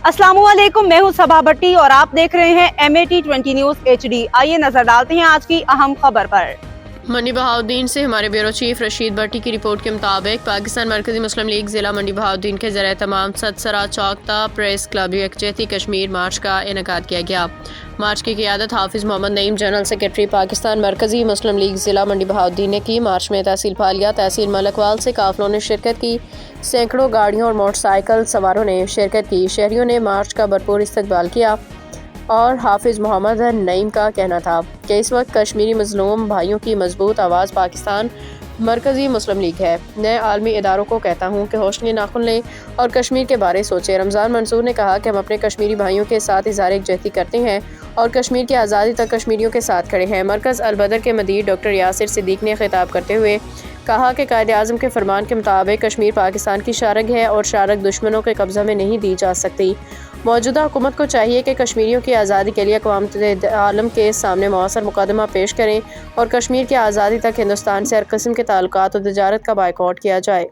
अस्सलामु अलैकुम, मैं हूं सबा भट्टी और आप देख रहे हैं MAT20 न्यूज़ HD। आइए नजर डालते हैं आज की अहम खबर पर। मंडी बहाउद्दीन से हमारे ब्यूरो चीफ रशीद भट्टी की रिपोर्ट के मुताबिक पाकिस्तान मरकजी मुस्लिम लीग ज़िला मंडी बहाउद्दीन के ज़रिए तमाम सतसरा चौकता प्रेस क्लब यकजहती कश्मीर मार्च का इनेकाद किया गया। मार्च की क़ियादत हाफिज़ मोहम्मद नईम जनरल सेक्रेटरी पाकिस्तान मरकजी मुस्लिम लीग ज़िला मंडी बहाउद्दीन ने की। मार्च में तहसील फालिया तहसील मलकवाल से काफिलों ने शिरकत की। सैकड़ों गाड़ियों और मोटरसाइकिल सवारों ने शिरकत की। शहरियों ने मार्च का भरपूर इस्तकबाल किया और हाफिज़ मोहम्मद नईम का कहना था कि इस वक्त कश्मीरी मज़लूम भाइयों की मजबूत आवाज़ पाकिस्तान मरकज़ी मुस्लिम लीग है। नए आलमी इदारों को कहता हूँ कि होशनी नाखुन लें और कश्मीर के बारे सोचें। रमज़ान मंसूर ने कहा कि हम अपने कश्मीरी भाइयों के साथ इज़हार यकजहती करते हैं और कश्मीर की आज़ादी तक कश्मीरियों के साथ खड़े हैं। मरकज़ अल-बदर के मदीर डॉक्टर यासिर सिद्दीक ने खिताब करते हुए कहा कि कायदे आज़म के फरमान के मुताबिक कश्मीर पाकिस्तान की शारग है और शारग दुश्मनों के कब्ज़ा में नहीं दी जा सकती। मौजूदा हुकूमत को चाहिए कि कश्मीरियों की आज़ादी के लिए अक़वाम आलम के सामने मौसर मुकदमा पेश करें और कश्मीर की आज़ादी तक हिंदुस्तान से हर किस्म के ताल्लुकात और तजारत का बायकॉट किया जाए।